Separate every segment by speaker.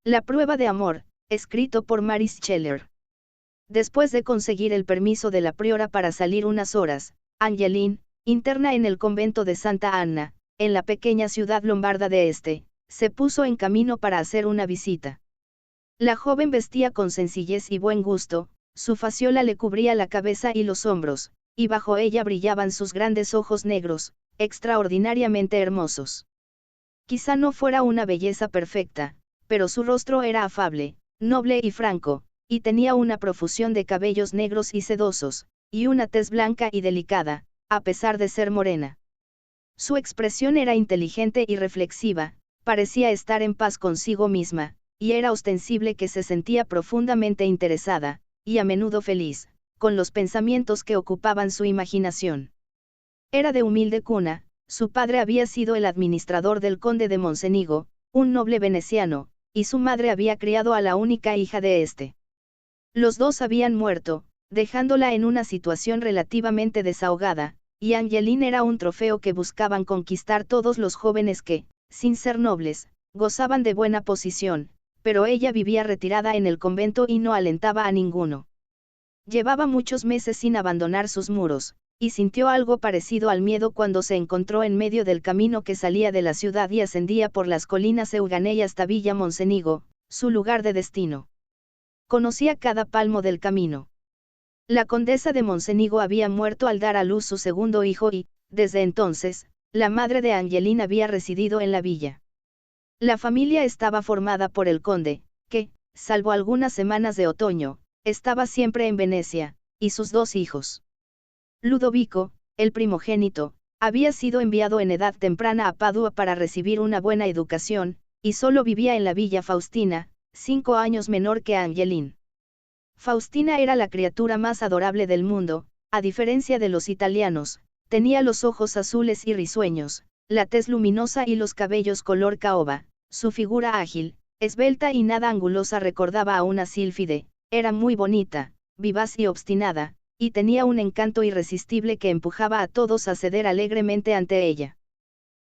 Speaker 1: La prueba de amor, escrito por Maris Scheller. Después de conseguir el permiso de la priora para salir unas horas, Angeline, interna en el convento de Santa Anna, en la pequeña ciudad lombarda de Este, se puso en camino para hacer una visita. La joven vestía con sencillez y buen gusto, su faciola le cubría la cabeza y los hombros, y bajo ella brillaban sus grandes ojos negros, extraordinariamente hermosos. Quizá no fuera una belleza perfecta, pero su rostro era afable, noble y franco, y tenía una profusión de cabellos negros y sedosos, y una tez blanca y delicada, a pesar de ser morena. Su expresión era inteligente y reflexiva, parecía estar en paz consigo misma, y era ostensible que se sentía profundamente interesada, y a menudo feliz, con los pensamientos que ocupaban su imaginación. Era de humilde cuna, su padre había sido el administrador del conde de Mocenigo, un noble veneciano, y su madre había criado a la única hija de este. Los dos habían muerto, dejándola en una situación relativamente desahogada, y Angeline era un trofeo que buscaban conquistar todos los jóvenes que, sin ser nobles, gozaban de buena posición, pero ella vivía retirada en el convento y no alentaba a ninguno. Llevaba muchos meses sin abandonar sus muros, y sintió algo parecido al miedo cuando se encontró en medio del camino que salía de la ciudad y ascendía por las colinas Euganei hasta Villa Mocenigo, su lugar de destino. Conocía cada palmo del camino. La condesa de Mocenigo había muerto al dar a luz su segundo hijo y, desde entonces, la madre de Angeline había residido en la villa. La familia estaba formada por el conde, que, salvo algunas semanas de otoño, estaba siempre en Venecia, y sus dos hijos. Ludovico, el primogénito, había sido enviado en edad temprana a Padua para recibir una buena educación, y solo vivía en la villa Faustina, 5 años menor que Angeline. Faustina era la criatura más adorable del mundo, a diferencia de los italianos, tenía los ojos azules y risueños, la tez luminosa y los cabellos color caoba, su figura ágil, esbelta y nada angulosa recordaba a una sílfide, era muy bonita, vivaz y obstinada, y tenía un encanto irresistible que empujaba a todos a ceder alegremente ante ella.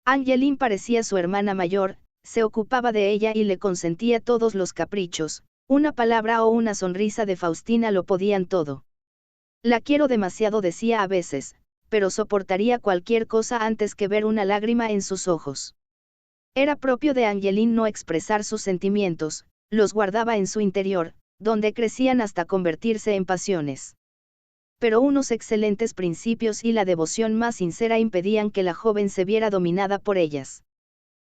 Speaker 1: Angeline parecía su hermana mayor, se ocupaba de ella y le consentía todos los caprichos, una palabra o una sonrisa de Faustina lo podían todo. La quiero demasiado, decía a veces, pero soportaría cualquier cosa antes que ver una lágrima en sus ojos. Era propio de Angeline no expresar sus sentimientos, los guardaba en su interior, donde crecían hasta convertirse en pasiones. Pero unos excelentes principios y la devoción más sincera impedían que la joven se viera dominada por ellas.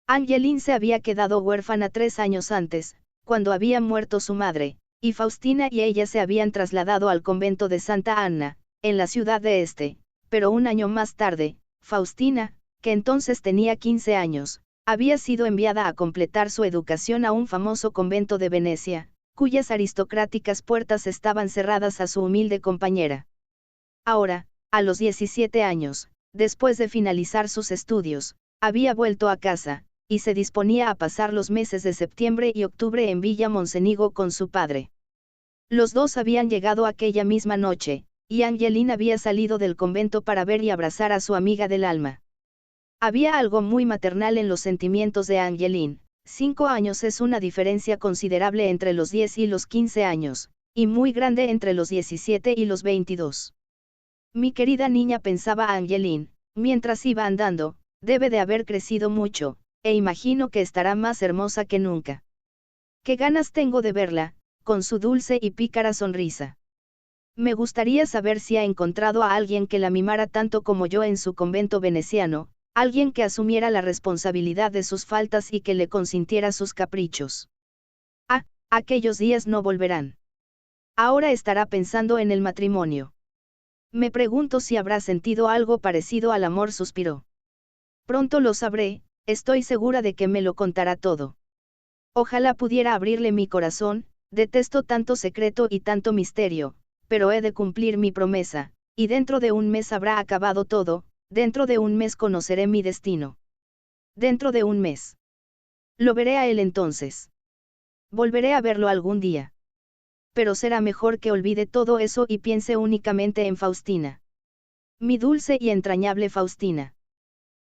Speaker 1: Angeline se había quedado huérfana 3 años antes, cuando había muerto su madre, y Faustina y ella se habían trasladado al convento de Santa Anna, en la ciudad de Este, pero un año más tarde, Faustina, que entonces tenía 15 años, había sido enviada a completar su educación a un famoso convento de Venecia, cuyas aristocráticas puertas estaban cerradas a su humilde compañera. Ahora, a los 17 años, después de finalizar sus estudios, había vuelto a casa, y se disponía a pasar los meses de septiembre y octubre en Villa Mocenigo con su padre. Los dos habían llegado aquella misma noche, y Angeline había salido del convento para ver y abrazar a su amiga del alma. Había algo muy maternal en los sentimientos de Angeline. 5 años es una diferencia considerable entre los 10 y los 15 años, y muy grande entre los 17 y los 22. Mi querida niña, pensaba Angeline, mientras iba andando, debe de haber crecido mucho, e imagino que estará más hermosa que nunca. Qué ganas tengo de verla, con su dulce y pícara sonrisa. Me gustaría saber si ha encontrado a alguien que la mimara tanto como yo en su convento veneciano, alguien que asumiera la responsabilidad de sus faltas y que le consintiera sus caprichos. Ah, aquellos días no volverán. Ahora estará pensando en el matrimonio. Me pregunto si habrá sentido algo parecido al amor, suspiró. Pronto lo sabré, estoy segura de que me lo contará todo. Ojalá pudiera abrirle mi corazón, detesto tanto secreto y tanto misterio, pero he de cumplir mi promesa, y dentro de un mes habrá acabado todo, dentro de un mes conoceré mi destino. Dentro de un mes. Lo veré a él entonces. Volveré a verlo algún día. Pero será mejor que olvide todo eso y piense únicamente en Faustina. Mi dulce y entrañable Faustina.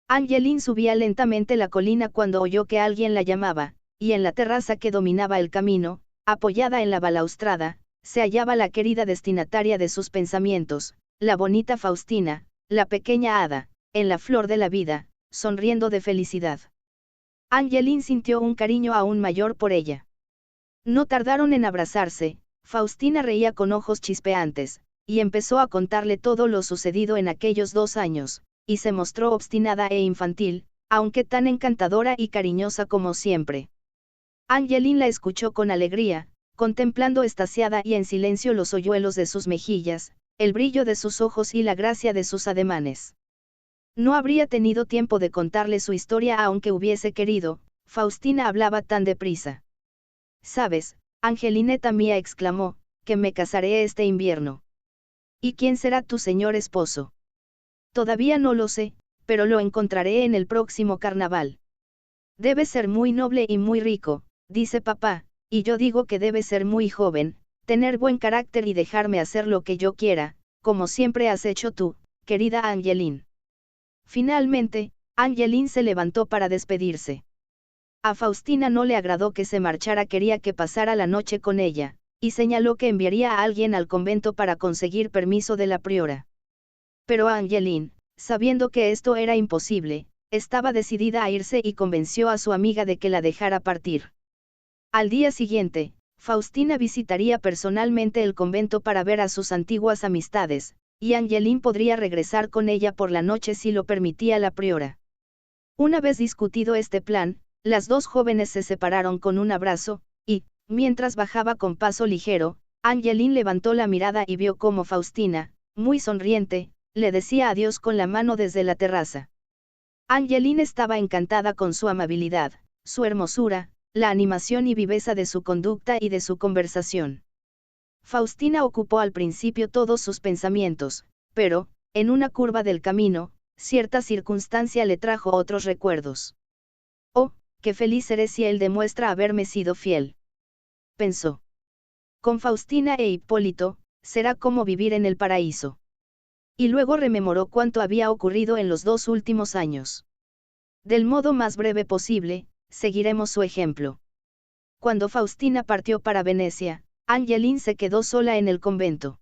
Speaker 1: Angeline subía lentamente la colina cuando oyó que alguien la llamaba, y en la terraza que dominaba el camino, apoyada en la balaustrada, se hallaba la querida destinataria de sus pensamientos, la bonita Faustina, la pequeña hada, en la flor de la vida, sonriendo de felicidad. Angeline sintió un cariño aún mayor por ella. No tardaron en abrazarse. Faustina reía con ojos chispeantes, y empezó a contarle todo lo sucedido en aquellos 2 años, y se mostró obstinada e infantil, aunque tan encantadora y cariñosa como siempre. Angeline la escuchó con alegría, contemplando extasiada y en silencio los hoyuelos de sus mejillas, el brillo de sus ojos y la gracia de sus ademanes. No habría tenido tiempo de contarle su historia aunque hubiese querido, Faustina hablaba tan deprisa. «¿Sabes, Angelineta mía?», exclamó, «que me casaré este invierno». «¿Y quién será tu señor esposo?». «Todavía no lo sé, pero lo encontraré en el próximo carnaval». «Debe ser muy noble y muy rico», dice papá, «y yo digo que debe ser muy joven, tener buen carácter y dejarme hacer lo que yo quiera, como siempre has hecho tú, querida Angeline». Finalmente, Angeline se levantó para despedirse. A Faustina no le agradó que se marchara, quería que pasara la noche con ella, y señaló que enviaría a alguien al convento para conseguir permiso de la priora. Pero Angeline, sabiendo que esto era imposible, estaba decidida a irse y convenció a su amiga de que la dejara partir. Al día siguiente, Faustina visitaría personalmente el convento para ver a sus antiguas amistades, y Angeline podría regresar con ella por la noche si lo permitía la priora. Una vez discutido este plan, las dos jóvenes se separaron con un abrazo, y, mientras bajaba con paso ligero, Angeline levantó la mirada y vio cómo Faustina, muy sonriente, le decía adiós con la mano desde la terraza. Angeline estaba encantada con su amabilidad, su hermosura, la animación y viveza de su conducta y de su conversación. Faustina ocupó al principio todos sus pensamientos, pero, en una curva del camino, cierta circunstancia le trajo otros recuerdos. «Oh, qué feliz seré si él demuestra haberme sido fiel», pensó. «Con Faustina e Hipólito, será como vivir en el paraíso». Y luego rememoró cuánto había ocurrido en los 2 últimos años. Del modo más breve posible, seguiremos su ejemplo. Cuando Faustina partió para Venecia, Angeline se quedó sola en el convento.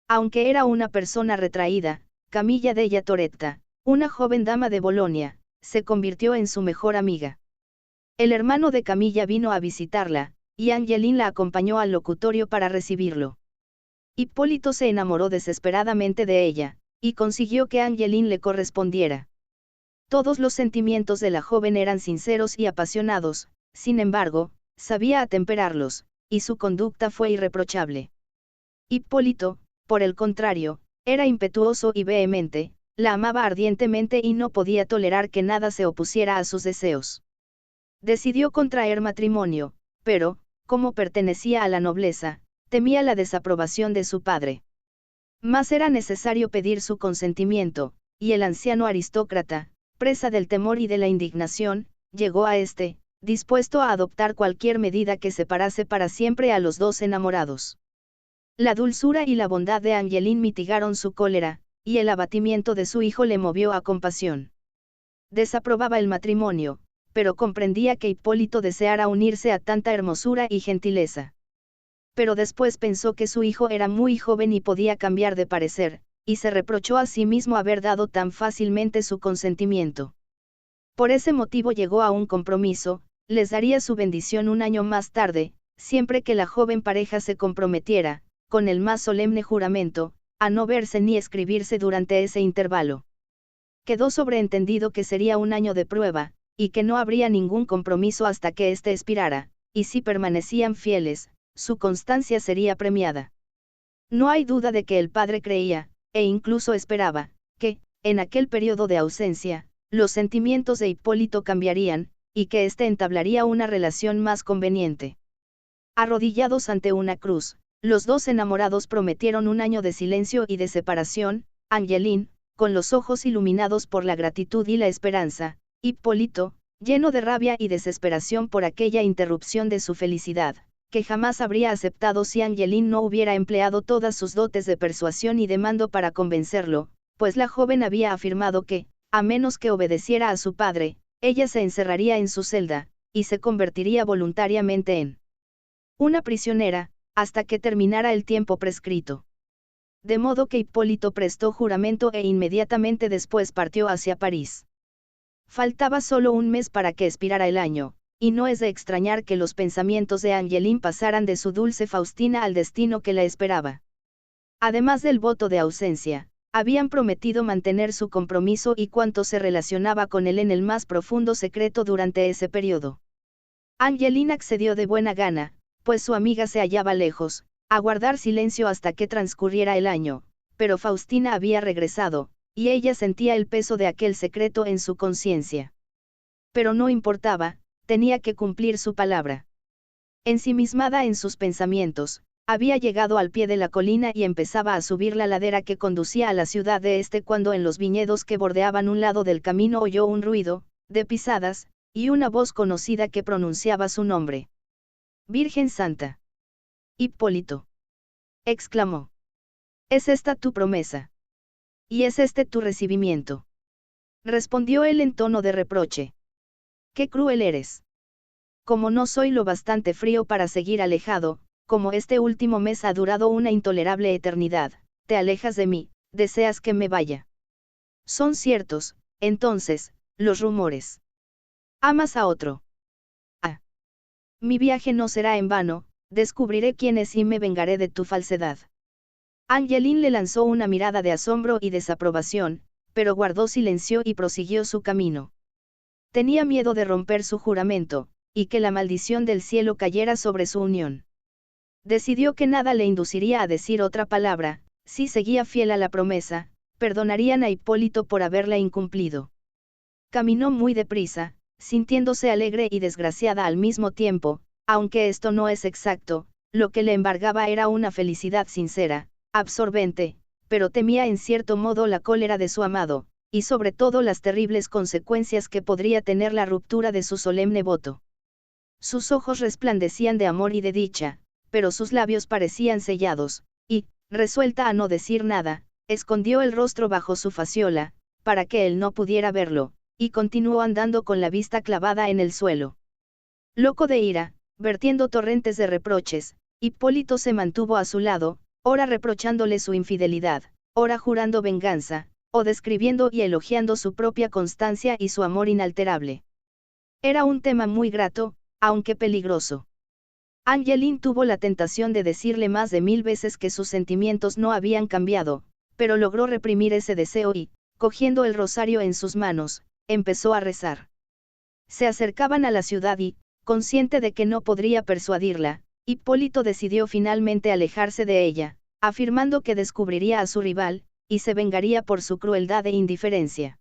Speaker 1: Aunque era una persona retraída, Camilla della Toretta, una joven dama de Bolonia, se convirtió en su mejor amiga. El hermano de Camilla vino a visitarla, y Angeline la acompañó al locutorio para recibirlo. Hipólito se enamoró desesperadamente de ella, y consiguió que Angeline le correspondiera. Todos los sentimientos de la joven eran sinceros y apasionados, sin embargo, sabía atemperarlos, y su conducta fue irreprochable. Hipólito, por el contrario, era impetuoso y vehemente, la amaba ardientemente y no podía tolerar que nada se opusiera a sus deseos. Decidió contraer matrimonio, pero, como pertenecía a la nobleza, temía la desaprobación de su padre. Mas era necesario pedir su consentimiento, y el anciano aristócrata, presa del temor y de la indignación, llegó a este, dispuesto a adoptar cualquier medida que separase para siempre a los dos enamorados. La dulzura y la bondad de Angeline mitigaron su cólera, y el abatimiento de su hijo le movió a compasión. Desaprobaba el matrimonio, pero comprendía que Hipólito deseara unirse a tanta hermosura y gentileza. Pero después pensó que su hijo era muy joven y podía cambiar de parecer, y se reprochó a sí mismo haber dado tan fácilmente su consentimiento. Por ese motivo llegó a un compromiso, les daría su bendición un año más tarde, siempre que la joven pareja se comprometiera, con el más solemne juramento, a no verse ni escribirse durante ese intervalo. Quedó sobreentendido que sería un año de prueba, y que no habría ningún compromiso hasta que éste expirara, y si permanecían fieles, su constancia sería premiada. No hay duda de que el padre creía, e incluso esperaba, que, en aquel periodo de ausencia, los sentimientos de Hipólito cambiarían, y que éste entablaría una relación más conveniente. Arrodillados ante una cruz, los dos enamorados prometieron un año de silencio y de separación, Angeline, con los ojos iluminados por la gratitud y la esperanza, Hipólito, lleno de rabia y desesperación por aquella interrupción de su felicidad, que jamás habría aceptado si Angeline no hubiera empleado todas sus dotes de persuasión y de mando para convencerlo, pues la joven había afirmado que, a menos que obedeciera a su padre, ella se encerraría en su celda, y se convertiría voluntariamente en una prisionera, hasta que terminara el tiempo prescrito. De modo que Hipólito prestó juramento e inmediatamente después partió hacia París. Faltaba solo un mes para que expirara el año, y no es de extrañar que los pensamientos de Angeline pasaran de su dulce Faustina al destino que la esperaba. Además del voto de ausencia, habían prometido mantener su compromiso y cuanto se relacionaba con él en el más profundo secreto durante ese periodo. Angeline accedió de buena gana, pues su amiga se hallaba lejos, a guardar silencio hasta que transcurriera el año, pero Faustina había regresado, y ella sentía el peso de aquel secreto en su conciencia. Pero no importaba, tenía que cumplir su palabra. Ensimismada en sus pensamientos, había llegado al pie de la colina y empezaba a subir la ladera que conducía a la ciudad de este cuando en los viñedos que bordeaban un lado del camino oyó un ruido, de pisadas, y una voz conocida que pronunciaba su nombre. «Virgen Santa. Hipólito», exclamó. «¿Es esta tu promesa? ¿Y es este tu recibimiento?», respondió él en tono de reproche. «¡Qué cruel eres! Como no soy lo bastante frío para seguir alejado, como este último mes ha durado una intolerable eternidad, te alejas de mí, deseas que me vaya. Son ciertos, entonces, los rumores. Amas a otro. Ah. Mi viaje no será en vano, descubriré quién es y me vengaré de tu falsedad». Angeline le lanzó una mirada de asombro y desaprobación, pero guardó silencio y prosiguió su camino. Tenía miedo de romper su juramento, y que la maldición del cielo cayera sobre su unión. Decidió que nada le induciría a decir otra palabra, si seguía fiel a la promesa, perdonarían a Hipólito por haberla incumplido. Caminó muy deprisa, sintiéndose alegre y desgraciada al mismo tiempo, aunque esto no es exacto, lo que le embargaba era una felicidad sincera, absorbente, pero temía en cierto modo la cólera de su amado, y sobre todo las terribles consecuencias que podría tener la ruptura de su solemne voto. Sus ojos resplandecían de amor y de dicha, pero sus labios parecían sellados, y, resuelta a no decir nada, escondió el rostro bajo su faciola, para que él no pudiera verlo, y continuó andando con la vista clavada en el suelo. Loco de ira, vertiendo torrentes de reproches, Hipólito se mantuvo a su lado, ora reprochándole su infidelidad, ora jurando venganza, o describiendo y elogiando su propia constancia y su amor inalterable. Era un tema muy grato, aunque peligroso. Angeline tuvo la tentación de decirle más de 1000 veces que sus sentimientos no habían cambiado, pero logró reprimir ese deseo y, cogiendo el rosario en sus manos, empezó a rezar. Se acercaban a la ciudad y, consciente de que no podría persuadirla, Hipólito decidió finalmente alejarse de ella, afirmando que descubriría a su rival, y se vengaría por su crueldad e indiferencia.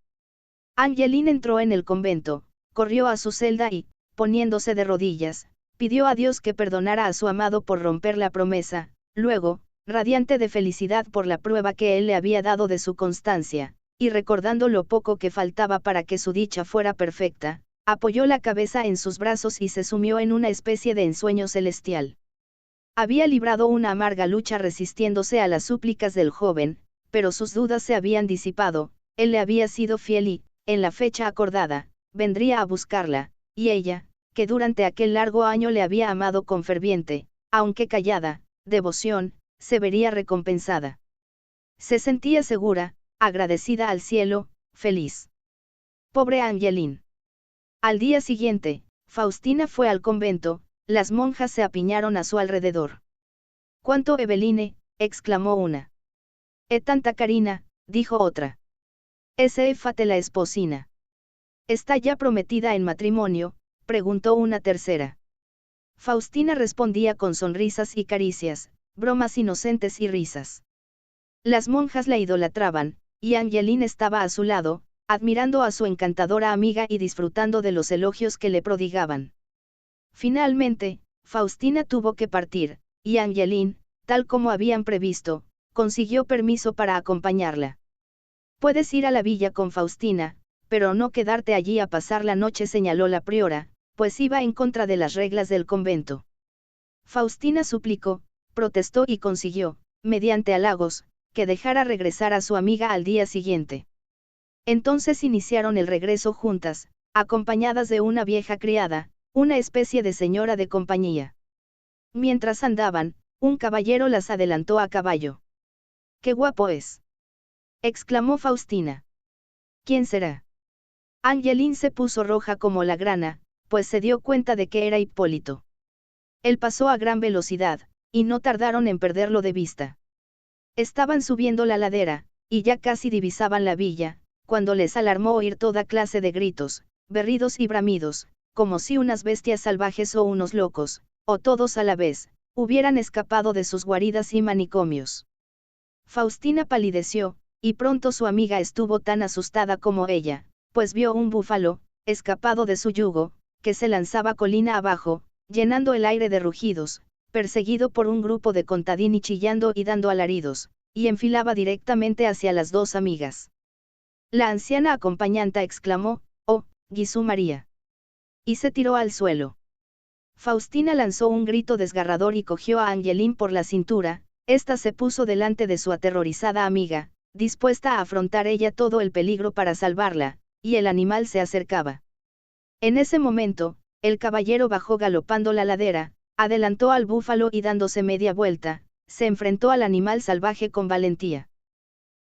Speaker 1: Angeline entró en el convento, corrió a su celda y, poniéndose de rodillas, pidió a Dios que perdonara a su amado por romper la promesa, luego, radiante de felicidad por la prueba que él le había dado de su constancia, y recordando lo poco que faltaba para que su dicha fuera perfecta, apoyó la cabeza en sus brazos y se sumió en una especie de ensueño celestial. Había librado una amarga lucha resistiéndose a las súplicas del joven, pero sus dudas se habían disipado, él le había sido fiel y, en la fecha acordada, vendría a buscarla, y ella, que durante aquel largo año le había amado con ferviente, aunque callada, devoción, se vería recompensada. Se sentía segura, agradecida al cielo, feliz. Pobre Angeline. Al día siguiente, Faustina fue al convento, las monjas se apiñaron a su alrededor. «¡Cuánto Eveline!», exclamó una. «¡E tanta carina!», dijo otra. «¿Ese fate la esposina? ¿Está ya prometida en matrimonio?», preguntó una tercera. Faustina respondía con sonrisas y caricias, bromas inocentes y risas. Las monjas la idolatraban, y Angeline estaba a su lado, admirando a su encantadora amiga y disfrutando de los elogios que le prodigaban. Finalmente, Faustina tuvo que partir, y Angeline, tal como habían previsto, consiguió permiso para acompañarla. «Puedes ir a la villa con Faustina, pero no quedarte allí a pasar la noche», señaló la priora, pues iba en contra de las reglas del convento. Faustina suplicó, protestó y consiguió, mediante halagos, que dejara regresar a su amiga al día siguiente. Entonces iniciaron el regreso juntas, acompañadas de una vieja criada, una especie de señora de compañía. Mientras andaban, un caballero las adelantó a caballo. ¡Qué guapo es!, exclamó Faustina. ¿Quién será? Angeline se puso roja como la grana, pues se dio cuenta de que era Hipólito. Él pasó a gran velocidad, y no tardaron en perderlo de vista. Estaban subiendo la ladera, y ya casi divisaban la villa, cuando les alarmó oír toda clase de gritos, berridos y bramidos, como si unas bestias salvajes o unos locos, o todos a la vez, hubieran escapado de sus guaridas y manicomios. Faustina palideció, y pronto su amiga estuvo tan asustada como ella, pues vio un búfalo, escapado de su yugo, que se lanzaba colina abajo, llenando el aire de rugidos, perseguido por un grupo de contadini chillando y dando alaridos, y enfilaba directamente hacia las dos amigas. La anciana acompañanta exclamó: «¡Oh, Jesús María!», y se tiró al suelo. Faustina lanzó un grito desgarrador y cogió a Angeline por la cintura. Esta se puso delante de su aterrorizada amiga, dispuesta a afrontar ella todo el peligro para salvarla, y el animal se acercaba. En ese momento, el caballero bajó galopando la ladera, adelantó al búfalo y dándose media vuelta, se enfrentó al animal salvaje con valentía.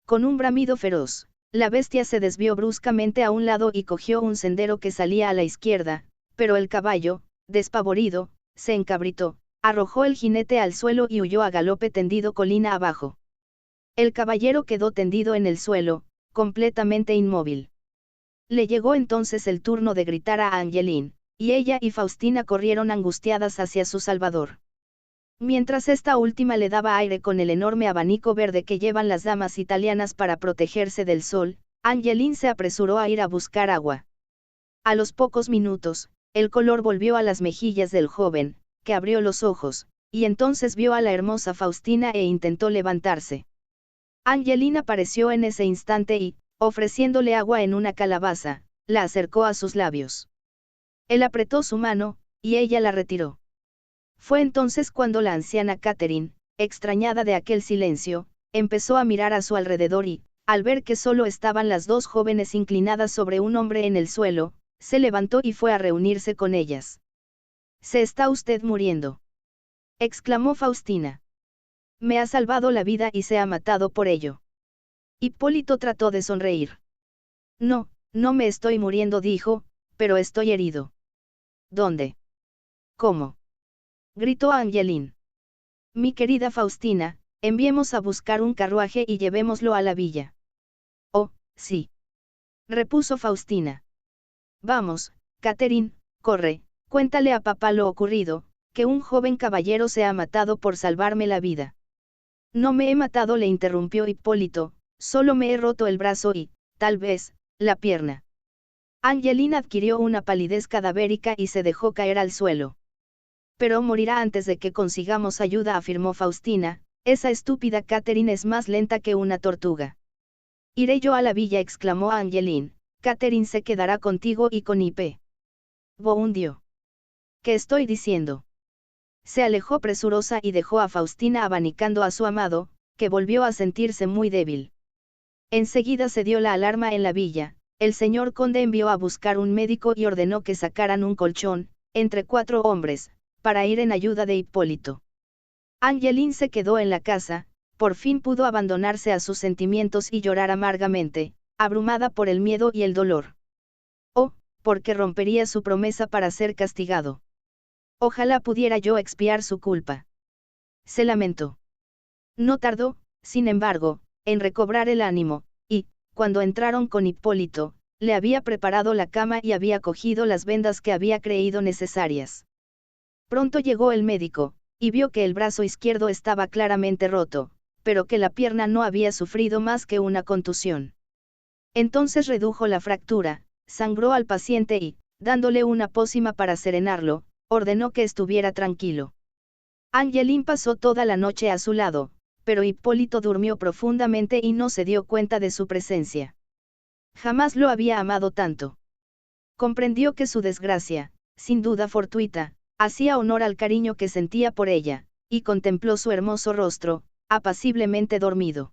Speaker 1: Con un bramido feroz, la bestia se desvió bruscamente a un lado y cogió un sendero que salía a la izquierda, pero el caballo, despavorido, se encabritó, arrojó el jinete al suelo y huyó a galope tendido colina abajo. El caballero quedó tendido en el suelo, completamente inmóvil. Le llegó entonces el turno de gritar a Angeline, y ella y Faustina corrieron angustiadas hacia su salvador. Mientras esta última le daba aire con el enorme abanico verde que llevan las damas italianas para protegerse del sol, Angeline se apresuró a ir a buscar agua. A los pocos minutos, el color volvió a las mejillas del joven, que abrió los ojos, y entonces vio a la hermosa Faustina e intentó levantarse. Angeline apareció en ese instante y, ofreciéndole agua en una calabaza, la acercó a sus labios. Él apretó su mano, y ella la retiró. Fue entonces cuando la anciana Catherine, extrañada de aquel silencio, empezó a mirar a su alrededor y, al ver que solo estaban las dos jóvenes inclinadas sobre un hombre en el suelo, se levantó y fue a reunirse con ellas. «¿Se está usted muriendo?», exclamó Faustina. «Me ha salvado la vida y se ha matado por ello». Hipólito trató de sonreír. «No, no me estoy muriendo», dijo, «pero estoy herido». «¿Dónde? ¿Cómo?», gritó Angeline. «Mi querida Faustina, enviemos a buscar un carruaje y llevémoslo a la villa». «Oh, sí», repuso Faustina. «Vamos, Catherine, corre, cuéntale a papá lo ocurrido, que un joven caballero se ha matado por salvarme la vida». «No me he matado», le interrumpió Hipólito, «solo me he roto el brazo y, tal vez, la pierna». Angeline adquirió una palidez cadavérica y se dejó caer al suelo. «Pero morirá antes de que consigamos ayuda», afirmó Faustina. «Esa estúpida Catherine es más lenta que una tortuga». «Iré yo a la villa», exclamó Angeline. «Catherine se quedará contigo y con Ipe». «Boundio. ¿Qué estoy diciendo?». Se alejó presurosa y dejó a Faustina abanicando a su amado, que volvió a sentirse muy débil. Enseguida se dio la alarma en la villa. El señor conde envió a buscar un médico y ordenó que sacaran un colchón, entre 4 hombres, para ir en ayuda de Hipólito. Angeline se quedó en la casa, por fin pudo abandonarse a sus sentimientos y llorar amargamente, abrumada por el miedo y el dolor. Oh, porque rompería su promesa para ser castigado. Ojalá pudiera yo expiar su culpa. Se lamentó. No tardó, sin embargo, en recobrar el ánimo, y, cuando entraron con Hipólito, le había preparado la cama y había cogido las vendas que había creído necesarias. Pronto llegó el médico, y vio que el brazo izquierdo estaba claramente roto, pero que la pierna no había sufrido más que una contusión. Entonces redujo la fractura, sangró al paciente y, dándole una pócima para serenarlo, ordenó que estuviera tranquilo. Angeline pasó toda la noche a su lado, pero Hipólito durmió profundamente y no se dio cuenta de su presencia. Jamás lo había amado tanto. Comprendió que su desgracia, sin duda fortuita, hacía honor al cariño que sentía por ella, y contempló su hermoso rostro, apaciblemente dormido.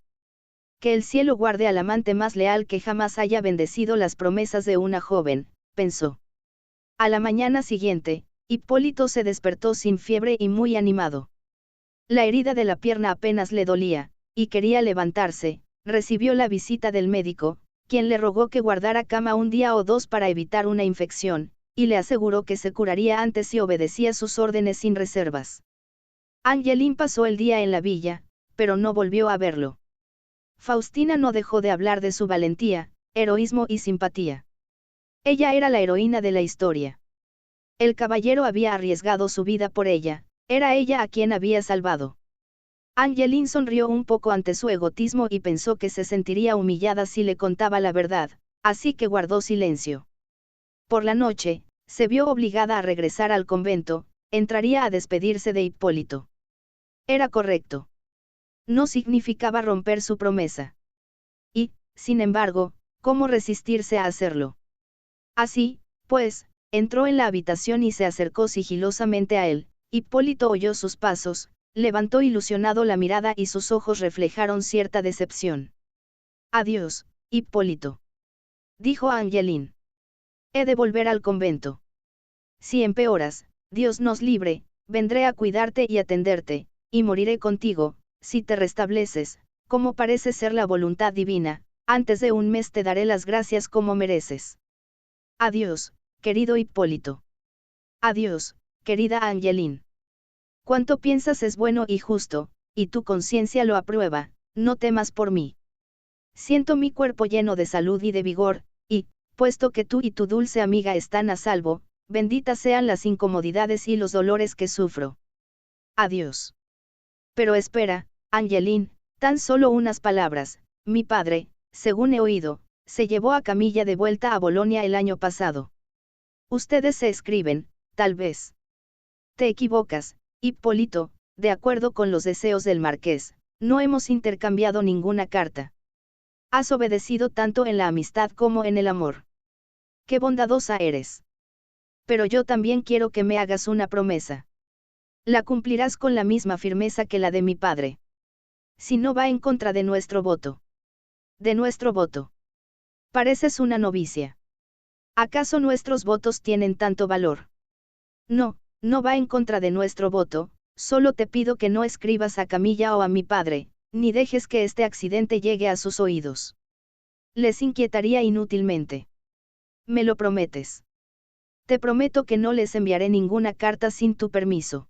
Speaker 1: Que el cielo guarde al amante más leal que jamás haya bendecido las promesas de una joven, pensó. A la mañana siguiente, Hipólito se despertó sin fiebre y muy animado. La herida de la pierna apenas le dolía, y quería levantarse. Recibió la visita del médico, quien le rogó que guardara cama un día o dos para evitar una infección, y le aseguró que se curaría antes si obedecía sus órdenes sin reservas. Angeline pasó el día en la villa, pero no volvió a verlo. Faustina no dejó de hablar de su valentía, heroísmo y simpatía. Ella era la heroína de la historia. El caballero había arriesgado su vida por ella, era ella a quien había salvado. Angeline sonrió un poco ante su egoísmo y pensó que se sentiría humillada si le contaba la verdad, así que guardó silencio. Por la noche, se vio obligada a regresar al convento, entraría a despedirse de Hipólito. Era correcto. No significaba romper su promesa. Y, sin embargo, ¿cómo resistirse a hacerlo? Así, pues, entró en la habitación y se acercó sigilosamente a él. Hipólito oyó sus pasos, levantó ilusionado la mirada y sus ojos reflejaron cierta decepción. Adiós, Hipólito, dijo Angeline. He de volver al convento. Si empeoras, Dios nos libre, vendré a cuidarte y atenderte, y moriré contigo, si te restableces, como parece ser la voluntad divina, antes de un mes te daré las gracias como mereces. Adiós, querido Hipólito. Adiós, querida Angeline. Cuanto piensas es bueno y justo, y tu conciencia lo aprueba, no temas por mí. Siento mi cuerpo lleno de salud y de vigor, y, puesto que tú y tu dulce amiga están a salvo, benditas sean las incomodidades y los dolores que sufro. Adiós. Pero espera, Angeline, tan solo unas palabras. Mi padre, según he oído, se llevó a Camilla de vuelta a Bolonia el año pasado. Ustedes se escriben, tal vez. Te equivocas, Hipólito, de acuerdo con los deseos del marqués, no hemos intercambiado ninguna carta. Has obedecido tanto en la amistad como en el amor. Qué bondadosa eres. Pero yo también quiero que me hagas una promesa. La cumplirás con la misma firmeza que la de mi padre. Si no va en contra de nuestro voto. De nuestro voto. Pareces una novicia. ¿Acaso nuestros votos tienen tanto valor? No, no va en contra de nuestro voto, solo te pido que no escribas a Camilla o a mi padre, ni dejes que este accidente llegue a sus oídos. Les inquietaría inútilmente. ¿Me lo prometes? Te prometo que no les enviaré ninguna carta sin tu permiso.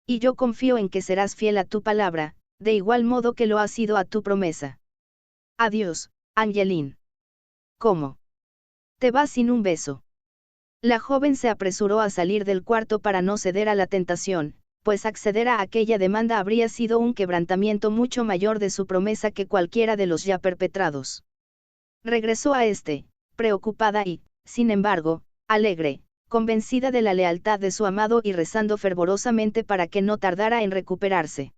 Speaker 1: Y yo confío en que serás fiel a tu palabra, de igual modo que lo has sido a tu promesa. Adiós, Angeline. ¿Cómo? ¿Te vas sin un beso? La joven se apresuró a salir del cuarto para no ceder a la tentación, pues acceder a aquella demanda habría sido un quebrantamiento mucho mayor de su promesa que cualquiera de los ya perpetrados. Regresó a este, preocupada y, sin embargo, alegre, convencida de la lealtad de su amado y rezando fervorosamente para que no tardara en recuperarse.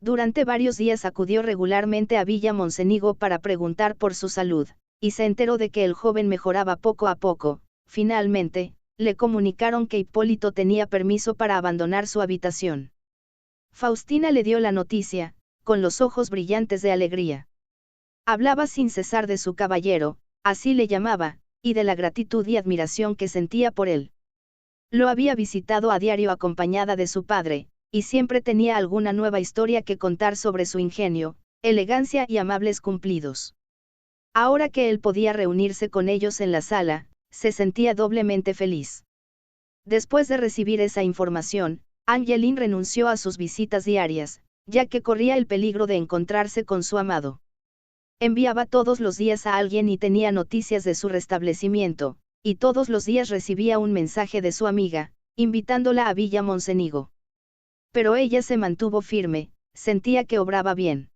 Speaker 1: Durante varios días acudió regularmente a Villa Monsenigo para preguntar por su salud, y se enteró de que el joven mejoraba poco a poco. Finalmente, le comunicaron que Hipólito tenía permiso para abandonar su habitación. Faustina le dio la noticia, con los ojos brillantes de alegría. Hablaba sin cesar de su caballero, así le llamaba, y de la gratitud y admiración que sentía por él. Lo había visitado a diario acompañada de su padre, y siempre tenía alguna nueva historia que contar sobre su ingenio, elegancia y amables cumplidos. Ahora que él podía reunirse con ellos en la sala, se sentía doblemente feliz. Después de recibir esa información, Angeline renunció a sus visitas diarias, ya que corría el peligro de encontrarse con su amado. Enviaba todos los días a alguien y tenía noticias de su restablecimiento, y todos los días recibía un mensaje de su amiga, invitándola a Villa Monsenigo. Pero ella se mantuvo firme, sentía que obraba bien.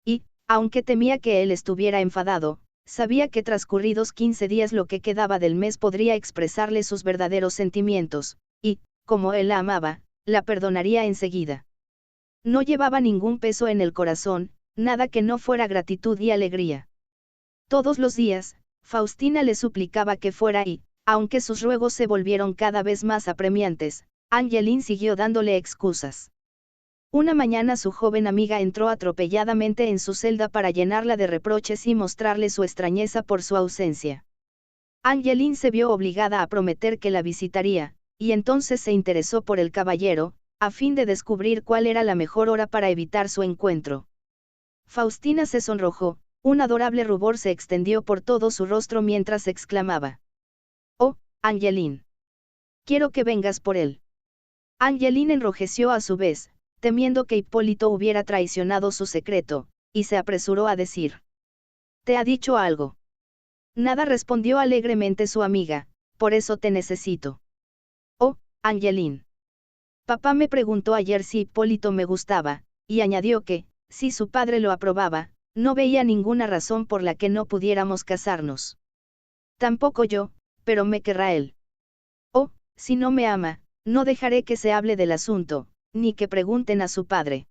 Speaker 1: Y, aunque temía que él estuviera enfadado, sabía que transcurridos 15 días lo que quedaba del mes podría expresarle sus verdaderos sentimientos, y, como él la amaba, la perdonaría enseguida. No llevaba ningún peso en el corazón, nada que no fuera gratitud y alegría. Todos los días, Faustina le suplicaba que fuera y, aunque sus ruegos se volvieron cada vez más apremiantes, Angeline siguió dándole excusas. Una mañana su joven amiga entró atropelladamente en su celda para llenarla de reproches y mostrarle su extrañeza por su ausencia. Angeline se vio obligada a prometer que la visitaría, y entonces se interesó por el caballero, a fin de descubrir cuál era la mejor hora para evitar su encuentro. Faustina se sonrojó, un adorable rubor se extendió por todo su rostro mientras exclamaba: «Oh, Angeline. Quiero que vengas por él». Angeline enrojeció a su vez, temiendo que Hipólito hubiera traicionado su secreto, y se apresuró a decir: «¿Te ha dicho algo?». «Nada», respondió alegremente su amiga, «por eso te necesito». «Oh, Angeline. Papá me preguntó ayer si Hipólito me gustaba, y añadió que, si su padre lo aprobaba, no veía ninguna razón por la que no pudiéramos casarnos. Tampoco yo, pero me querrá él. Oh, si no me ama, no dejaré que se hable del asunto, ni que pregunten a su padre.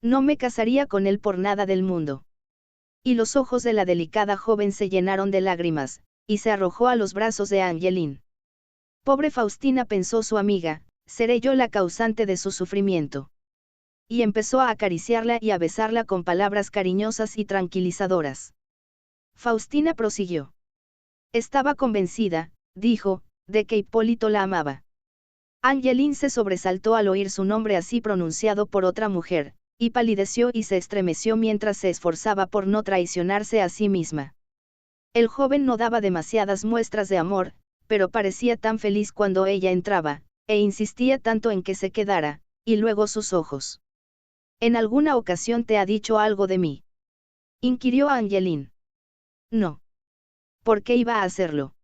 Speaker 1: No me casaría con él por nada del mundo». Y los ojos de la delicada joven se llenaron de lágrimas, y se arrojó a los brazos de Angeline. «Pobre Faustina», pensó su amiga, «seré yo la causante de su sufrimiento». Y empezó a acariciarla y a besarla con palabras cariñosas y tranquilizadoras. Faustina prosiguió. Estaba convencida, dijo, de que Hipólito la amaba. Angeline se sobresaltó al oír su nombre así pronunciado por otra mujer, y palideció y se estremeció mientras se esforzaba por no traicionarse a sí misma. El joven no daba demasiadas muestras de amor, pero parecía tan feliz cuando ella entraba, e insistía tanto en que se quedara, y luego sus ojos. «¿En alguna ocasión te ha dicho algo de mí?», inquirió Angeline. «No. ¿Por qué iba a hacerlo?»,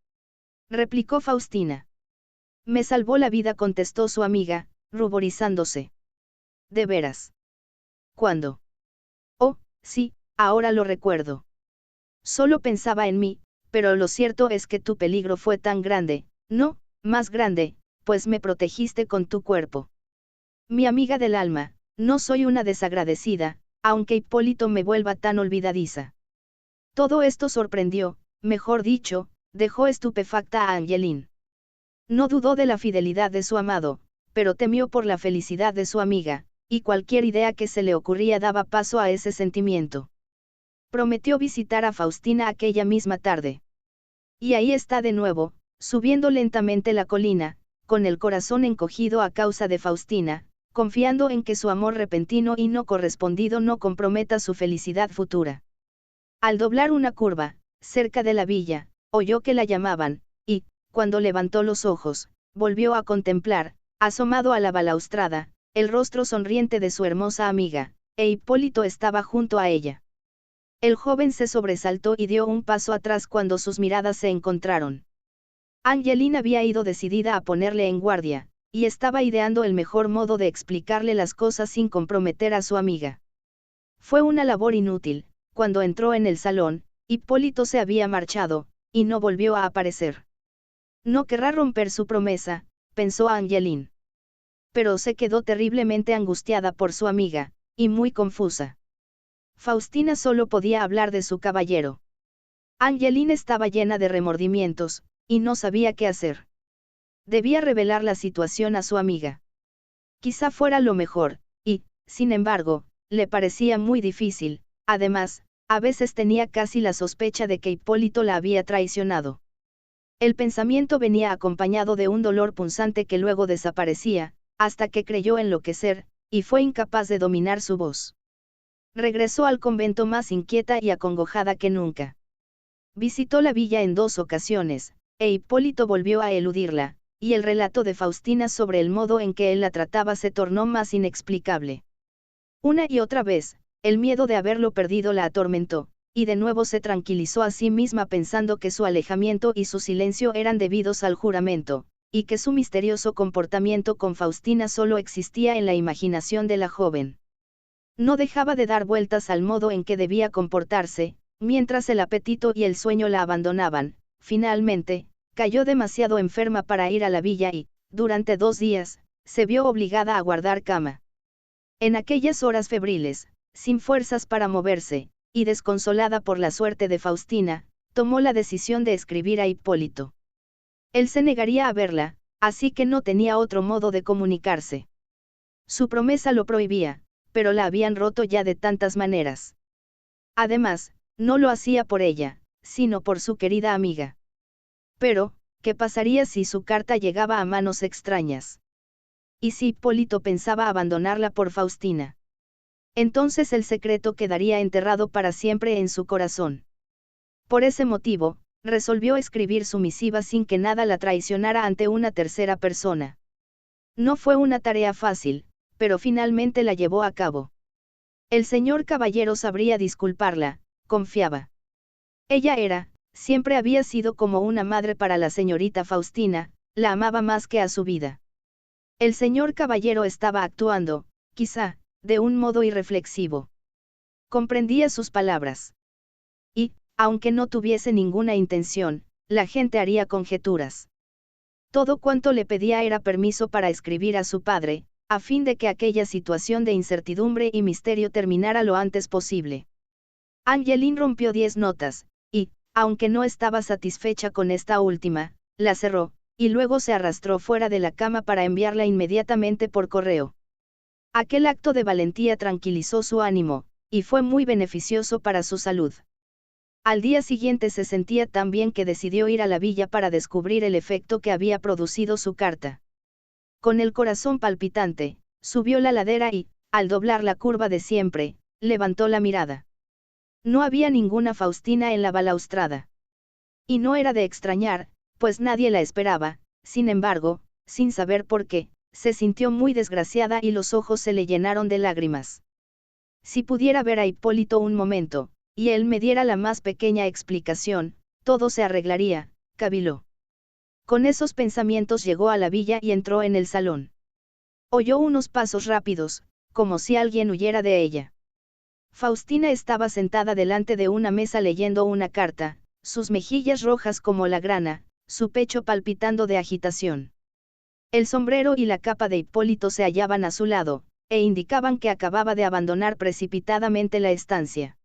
Speaker 1: replicó Faustina. «Me salvó la vida», contestó su amiga, ruborizándose. «¿De veras? ¿Cuándo?». «Oh, sí, ahora lo recuerdo. Solo pensaba en mí, pero lo cierto es que tu peligro fue tan grande, no, más grande, pues me protegiste con tu cuerpo. Mi amiga del alma, no soy una desagradecida, aunque Hipólito me vuelva tan olvidadiza». Todo esto sorprendió, mejor dicho, dejó estupefacta a Angeline. No dudó de la fidelidad de su amado, pero temió por la felicidad de su amiga, y cualquier idea que se le ocurría daba paso a ese sentimiento. Prometió visitar a Faustina aquella misma tarde. Y ahí está de nuevo, subiendo lentamente la colina, con el corazón encogido a causa de Faustina, confiando en que su amor repentino y no correspondido no comprometa su felicidad futura. Al doblar una curva, cerca de la villa, oyó que la llamaban, y, cuando levantó los ojos, volvió a contemplar, asomado a la balaustrada, el rostro sonriente de su hermosa amiga, e Hipólito estaba junto a ella. El joven se sobresaltó y dio un paso atrás cuando sus miradas se encontraron. Angeline había ido decidida a ponerle en guardia, y estaba ideando el mejor modo de explicarle las cosas sin comprometer a su amiga. Fue una labor inútil. Cuando entró en el salón, Hipólito se había marchado, y no volvió a aparecer. No querrá romper su promesa, pensó Angeline. Pero se quedó terriblemente angustiada por su amiga, y muy confusa. Faustina solo podía hablar de su caballero. Angeline estaba llena de remordimientos, y no sabía qué hacer. Debía revelar la situación a su amiga. Quizá fuera lo mejor, y, sin embargo, le parecía muy difícil. Además, a veces tenía casi la sospecha de que Hipólito la había traicionado. El pensamiento venía acompañado de un dolor punzante que luego desaparecía, hasta que creyó enloquecer, y fue incapaz de dominar su voz. Regresó al convento más inquieta y acongojada que nunca. Visitó la villa en 2 ocasiones, e Hipólito volvió a eludirla, y el relato de Faustina sobre el modo en que él la trataba se tornó más inexplicable. Una y otra vez, el miedo de haberlo perdido la atormentó, y de nuevo se tranquilizó a sí misma pensando que su alejamiento y su silencio eran debidos al juramento, y que su misterioso comportamiento con Faustina solo existía en la imaginación de la joven. No dejaba de dar vueltas al modo en que debía comportarse, mientras el apetito y el sueño la abandonaban. Finalmente, cayó demasiado enferma para ir a la villa y, durante 2 días, se vio obligada a guardar cama. En aquellas horas febriles, sin fuerzas para moverse, y desconsolada por la suerte de Faustina, tomó la decisión de escribir a Hipólito. Él se negaría a verla, así que no tenía otro modo de comunicarse. Su promesa lo prohibía, pero la habían roto ya de tantas maneras. Además, no lo hacía por ella, sino por su querida amiga. Pero, ¿qué pasaría si su carta llegaba a manos extrañas? ¿Y si Hipólito pensaba abandonarla por Faustina? Entonces el secreto quedaría enterrado para siempre en su corazón. Por ese motivo, resolvió escribir su misiva sin que nada la traicionara ante una tercera persona. No fue una tarea fácil, pero finalmente la llevó a cabo. El señor caballero sabría disculparla, confiaba. Ella siempre había sido como una madre para la señorita Faustina, la amaba más que a su vida. El señor caballero estaba actuando, quizá, de un modo irreflexivo. Comprendía sus palabras. Y, aunque no tuviese ninguna intención, la gente haría conjeturas. Todo cuanto le pedía era permiso para escribir a su padre, a fin de que aquella situación de incertidumbre y misterio terminara lo antes posible. Angeline rompió 10 notas, y, aunque no estaba satisfecha con esta última, la cerró, y luego se arrastró fuera de la cama para enviarla inmediatamente por correo. Aquel acto de valentía tranquilizó su ánimo, y fue muy beneficioso para su salud. Al día siguiente se sentía tan bien que decidió ir a la villa para descubrir el efecto que había producido su carta. Con el corazón palpitante, subió la ladera y, al doblar la curva de siempre, levantó la mirada. No había ninguna Faustina en la balaustrada. Y no era de extrañar, pues nadie la esperaba. Sin embargo, sin saber por qué, se sintió muy desgraciada y los ojos se le llenaron de lágrimas. Si pudiera ver a Hipólito un momento, y él me diera la más pequeña explicación, todo se arreglaría, caviló. Con esos pensamientos llegó a la villa y entró en el salón. Oyó unos pasos rápidos, como si alguien huyera de ella. Faustina estaba sentada delante de una mesa leyendo una carta, sus mejillas rojas como la grana, su pecho palpitando de agitación. El sombrero y la capa de Hipólito se hallaban a su lado, e indicaban que acababa de abandonar precipitadamente la estancia.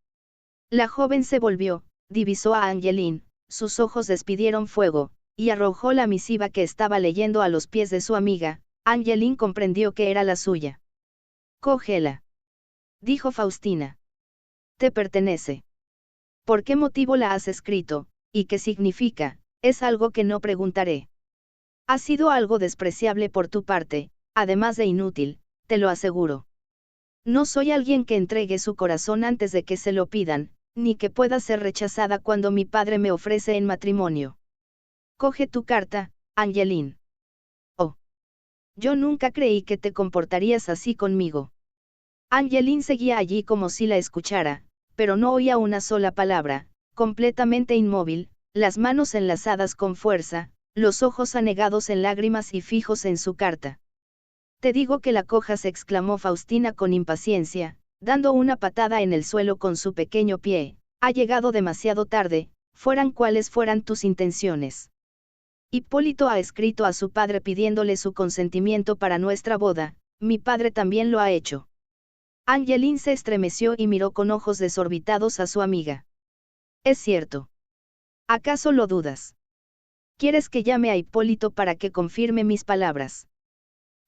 Speaker 1: La joven se volvió, divisó a Angeline, sus ojos despidieron fuego, y arrojó la misiva que estaba leyendo a los pies de su amiga. Angeline comprendió que era la suya. «Cógela», dijo Faustina. «Te pertenece». «¿Por qué motivo la has escrito, y qué significa? Es algo que no preguntaré. Ha sido algo despreciable por tu parte, además de inútil, te lo aseguro. No soy alguien que entregue su corazón antes de que se lo pidan, ni que pueda ser rechazada cuando mi padre me ofrece en matrimonio. Coge tu carta, Angeline». «Oh. Yo nunca creí que te comportarías así conmigo». Angeline seguía allí como si la escuchara, pero no oía una sola palabra, completamente inmóvil, las manos enlazadas con fuerza, los ojos anegados en lágrimas y fijos en su carta. «Te digo que la cojas», exclamó Faustina con impaciencia, dando una patada en el suelo con su pequeño pie. «Ha llegado demasiado tarde, fueran cuales fueran tus intenciones. Hipólito ha escrito a su padre pidiéndole su consentimiento para nuestra boda, mi padre también lo ha hecho». Angeline se estremeció y miró con ojos desorbitados a su amiga. «¿Es cierto? ¿Acaso lo dudas? ¿Quieres que llame a Hipólito para que confirme mis palabras?»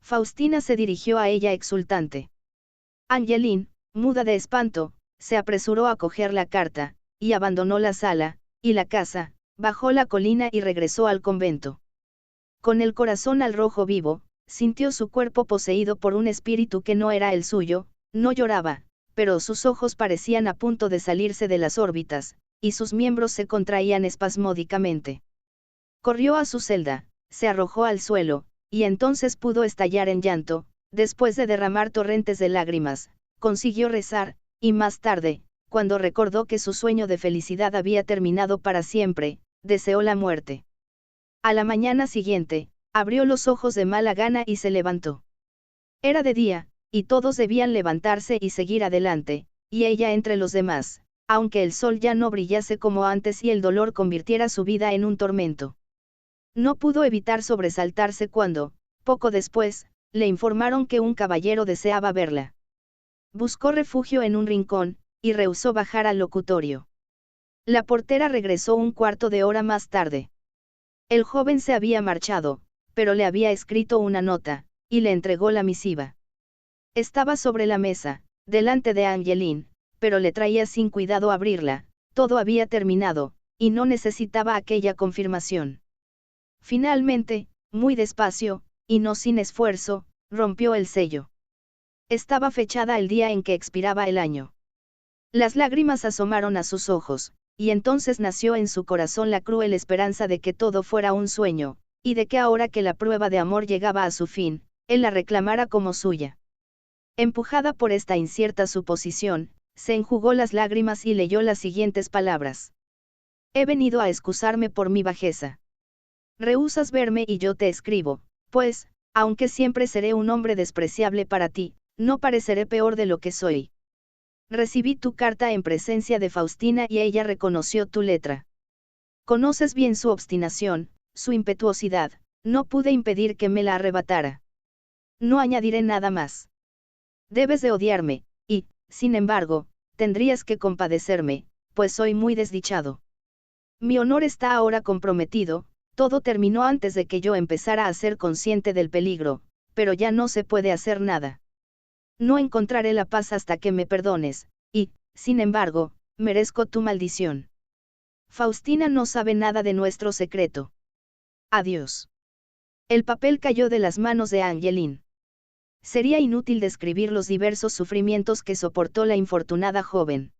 Speaker 1: Faustina se dirigió a ella exultante. Angeline, muda de espanto, se apresuró a coger la carta, y abandonó la sala, y la casa, bajó la colina y regresó al convento. Con el corazón al rojo vivo, sintió su cuerpo poseído por un espíritu que no era el suyo. No lloraba, pero sus ojos parecían a punto de salirse de las órbitas, y sus miembros se contraían espasmódicamente. Corrió a su celda, se arrojó al suelo, y entonces pudo estallar en llanto. Después de derramar torrentes de lágrimas, consiguió rezar, y más tarde, cuando recordó que su sueño de felicidad había terminado para siempre, deseó la muerte. A la mañana siguiente, abrió los ojos de mala gana y se levantó. Era de día, y todos debían levantarse y seguir adelante, y ella entre los demás, aunque el sol ya no brillase como antes y el dolor convirtiera su vida en un tormento. No pudo evitar sobresaltarse cuando, poco después, le informaron que un caballero deseaba verla. Buscó refugio en un rincón, y rehusó bajar al locutorio. La portera regresó un cuarto de hora más tarde. El joven se había marchado, pero le había escrito una nota, y le entregó la misiva. Estaba sobre la mesa, delante de Angeline, pero le traía sin cuidado abrirla. Todo había terminado, y no necesitaba aquella confirmación. Finalmente, muy despacio, y no sin esfuerzo, rompió el sello. Estaba fechada el día en que expiraba el año. Las lágrimas asomaron a sus ojos, y entonces nació en su corazón la cruel esperanza de que todo fuera un sueño, y de que ahora que la prueba de amor llegaba a su fin, él la reclamara como suya. Empujada por esta incierta suposición, se enjugó las lágrimas y leyó las siguientes palabras. He venido a excusarme por mi bajeza. Rehusas verme y yo te escribo, pues, aunque siempre seré un hombre despreciable para ti, no pareceré peor de lo que soy. Recibí tu carta en presencia de Faustina y ella reconoció tu letra. Conoces bien su obstinación, su impetuosidad, no pude impedir que me la arrebatara. No añadiré nada más. Debes de odiarme, y, sin embargo, tendrías que compadecerme, pues soy muy desdichado. Mi honor está ahora comprometido, todo terminó antes de que yo empezara a ser consciente del peligro, pero ya no se puede hacer nada. No encontraré la paz hasta que me perdones, y, sin embargo, merezco tu maldición. Faustina no sabe nada de nuestro secreto. Adiós. El papel cayó de las manos de Angeline. Sería inútil describir los diversos sufrimientos que soportó la infortunada joven.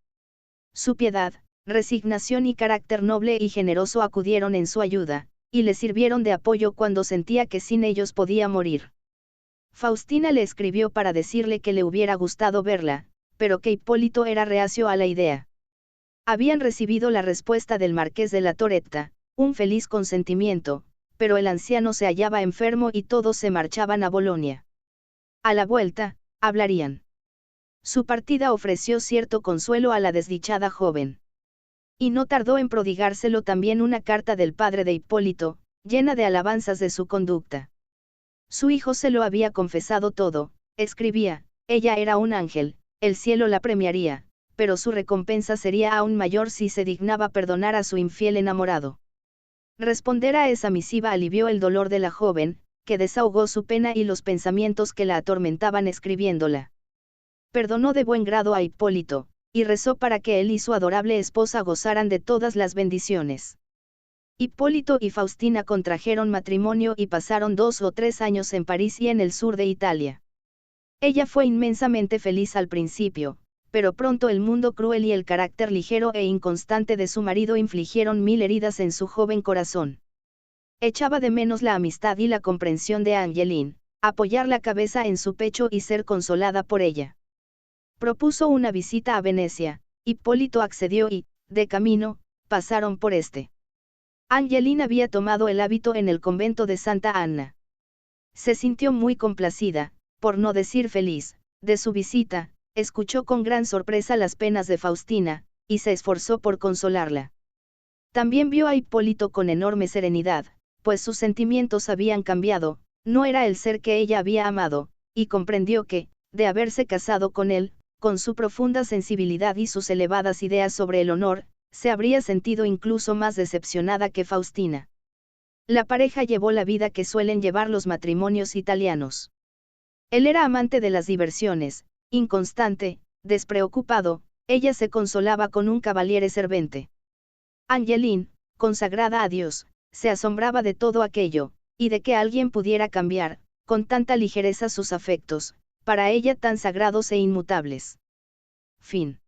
Speaker 1: Su piedad, resignación y carácter noble y generoso acudieron en su ayuda, y le sirvieron de apoyo cuando sentía que sin ellos podía morir. Faustina le escribió para decirle que le hubiera gustado verla, pero que Hipólito era reacio a la idea. Habían recibido la respuesta del marqués de la Toretta, un feliz consentimiento, pero el anciano se hallaba enfermo y todos se marchaban a Bolonia. A la vuelta, hablarían. Su partida ofreció cierto consuelo a la desdichada joven. Y no tardó en prodigárselo también una carta del padre de Hipólito, llena de alabanzas de su conducta. Su hijo se lo había confesado todo, escribía, ella era un ángel, el cielo la premiaría, pero su recompensa sería aún mayor si se dignaba perdonar a su infiel enamorado. Responder a esa misiva alivió el dolor de la joven, que desahogó su pena y los pensamientos que la atormentaban escribiéndola. Perdonó de buen grado a Hipólito, y rezó para que él y su adorable esposa gozaran de todas las bendiciones. Hipólito y Faustina contrajeron matrimonio y pasaron 2 o 3 años en París y en el sur de Italia. Ella fue inmensamente feliz al principio, pero pronto el mundo cruel y el carácter ligero e inconstante de su marido infligieron 1000 heridas en su joven corazón. Echaba de menos la amistad y la comprensión de Angeline, apoyar la cabeza en su pecho y ser consolada por ella. Propuso una visita a Venecia, Hipólito accedió y, de camino, pasaron por este. Angeline había tomado el hábito en el convento de Santa Anna. Se sintió muy complacida, por no decir feliz, de su visita, escuchó con gran sorpresa las penas de Faustina, y se esforzó por consolarla. También vio a Hipólito con enorme serenidad, pues sus sentimientos habían cambiado, no era el ser que ella había amado, y comprendió que, de haberse casado con él, con su profunda sensibilidad y sus elevadas ideas sobre el honor, se habría sentido incluso más decepcionada que Faustina. La pareja llevó la vida que suelen llevar los matrimonios italianos. Él era amante de las diversiones, inconstante, despreocupado, ella se consolaba con un cavaliere servente. Angeline, consagrada a Dios, se asombraba de todo aquello, y de que alguien pudiera cambiar, con tanta ligereza sus afectos, para ella tan sagrados e inmutables. Fin.